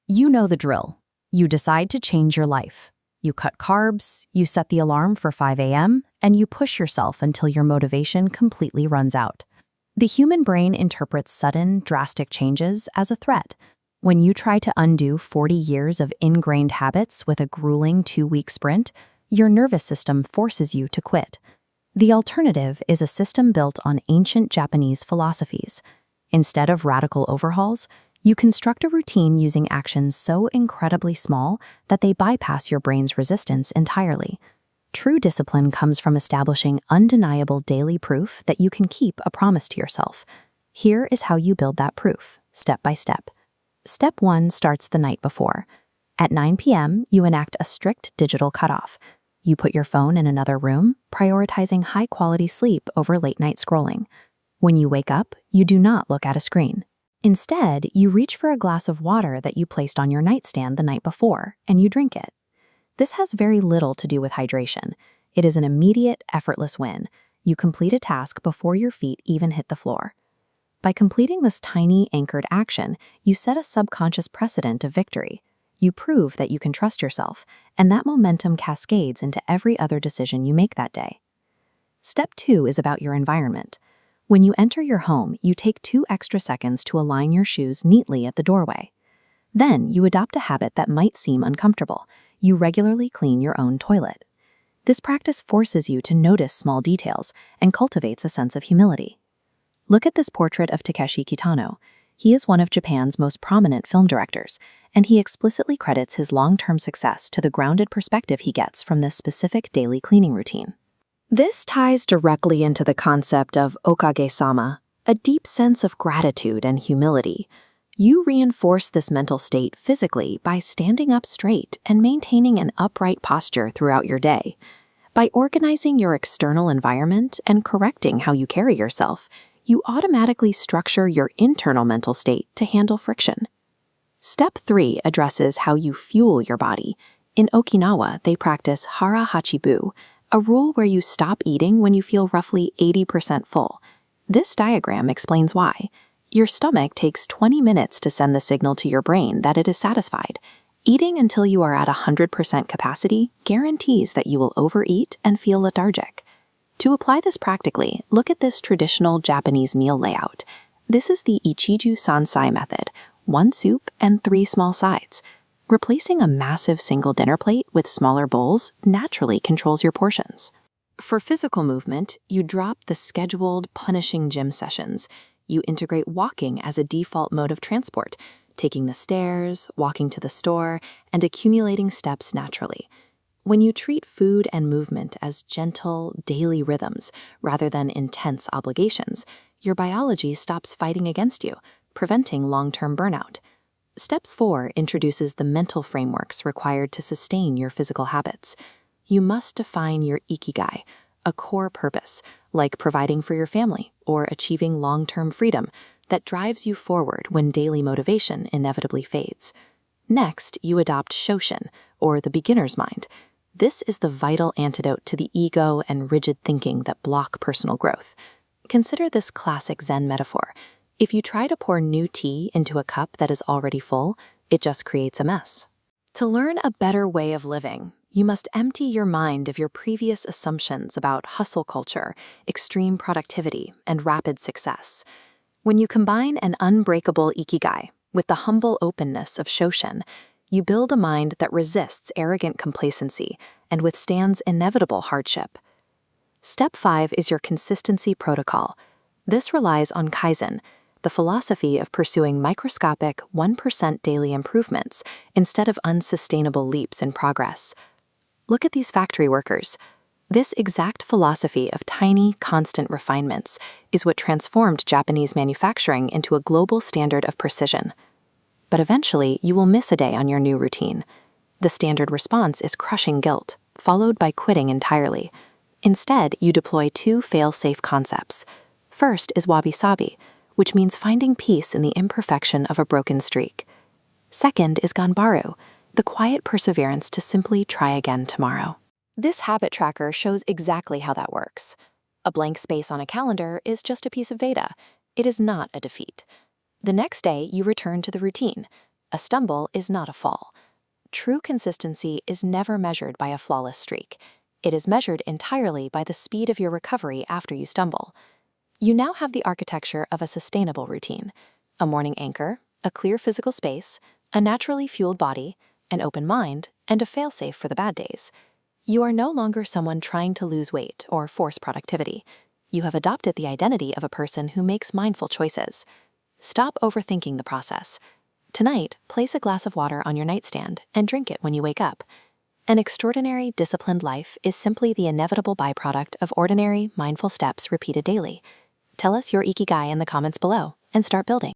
You know the drill. You decide to change your life. You cut carbs, you set the alarm for 5 a.m., and you push yourself until your motivation completely runs out. The human brain interprets sudden, drastic changes as a threat. When you try to undo 40 years of ingrained habits with a grueling 2-week sprint, your nervous system forces you to quit. The alternative is a system built on ancient Japanese philosophies. Instead of radical overhauls, you construct a routine using actions so incredibly small that they bypass your brain's resistance entirely. True discipline comes from establishing undeniable daily proof that you can keep a promise to yourself. Here is how you build that proof, step by step. Step 1 starts the night before. At 9 p.m., you enact a strict digital cutoff. You put your phone in another room, prioritizing high-quality sleep over late-night scrolling. When you wake up, you do not look at a screen. Instead, you reach for a glass of water that you placed on your nightstand the night before, and you drink it. This has very little to do with hydration. It is an immediate, effortless win. You complete a task before your feet even hit the floor. By completing this tiny, anchored action, you set a subconscious precedent of victory. You prove that you can trust yourself, and that momentum cascades into every other decision you make that day. Step 2 is about your environment. When you enter your home, you take 2 extra seconds to align your shoes neatly at the doorway. Then, you adopt a habit that might seem uncomfortable. You regularly clean your own toilet. This practice forces you to notice small details and cultivates a sense of humility. Look at this portrait of Takeshi Kitano. He is one of Japan's most prominent film directors, and he explicitly credits his long-term success to the grounded perspective he gets from this specific daily cleaning routine. This ties directly into the concept of okage-sama, a deep sense of gratitude and humility. You reinforce this mental state physically by standing up straight and maintaining an upright posture throughout your day. By organizing your external environment and correcting how you carry yourself, you automatically structure your internal mental state to handle friction. Step 3 addresses how you fuel your body. In Okinawa, they practice Hara Hachi Bu, a rule where you stop eating when you feel roughly 80% full. This diagram explains why. Your stomach takes 20 minutes to send the signal to your brain that it is satisfied. Eating until you are at 100% capacity guarantees that you will overeat and feel lethargic. To apply this practically, look at this traditional Japanese meal layout. This is the Ichiju Sansai method, 1 soup and 3 small sides. Replacing a massive single dinner plate with smaller bowls naturally controls your portions. For physical movement, you drop the scheduled, punishing gym sessions. You integrate walking as a default mode of transport, taking the stairs, walking to the store, and accumulating steps naturally. When you treat food and movement as gentle, daily rhythms rather than intense obligations, your biology stops fighting against you, preventing long-term burnout. Step 4 introduces the mental frameworks required to sustain your physical habits. You must define your Ikigai, a core purpose, like providing for your family or achieving long-term freedom, that drives you forward when daily motivation inevitably fades. Next, you adopt Shoshin, or the beginner's mind. This is the vital antidote to the ego and rigid thinking that block personal growth. Consider this classic Zen metaphor. If you try to pour new tea into a cup that is already full, it just creates a mess. To learn a better way of living, you must empty your mind of your previous assumptions about hustle culture, extreme productivity, and rapid success. When you combine an unbreakable Ikigai with the humble openness of Shoshin, you build a mind that resists arrogant complacency and withstands inevitable hardship. Step 5 is your consistency protocol. This relies on Kaizen, the philosophy of pursuing microscopic 1% daily improvements instead of unsustainable leaps in progress. Look at these factory workers. This exact philosophy of tiny, constant refinements is what transformed Japanese manufacturing into a global standard of precision. But eventually, you will miss a day on your new routine. The standard response is crushing guilt, followed by quitting entirely. Instead, you deploy 2 fail-safe concepts. First is Wabi-sabi, which means finding peace in the imperfection of a broken streak. Second is Ganbaru, the quiet perseverance to simply try again tomorrow. This habit tracker shows exactly how that works. A blank space on a calendar is just a piece of data. It is not a defeat. The next day, you return to the routine. A stumble is not a fall. True consistency is never measured by a flawless streak. It is measured entirely by the speed of your recovery after you stumble. You now have the architecture of a sustainable routine: a morning anchor, a clear physical space, a naturally fueled body, an open mind, and a failsafe for the bad days. You are no longer someone trying to lose weight or force productivity. You have adopted the identity of a person who makes mindful choices. Stop overthinking the process. Tonight, place a glass of water on your nightstand and drink it when you wake up. An extraordinary, disciplined life is simply the inevitable byproduct of ordinary, mindful steps repeated daily. Tell us your Ikigai in the comments below and start building.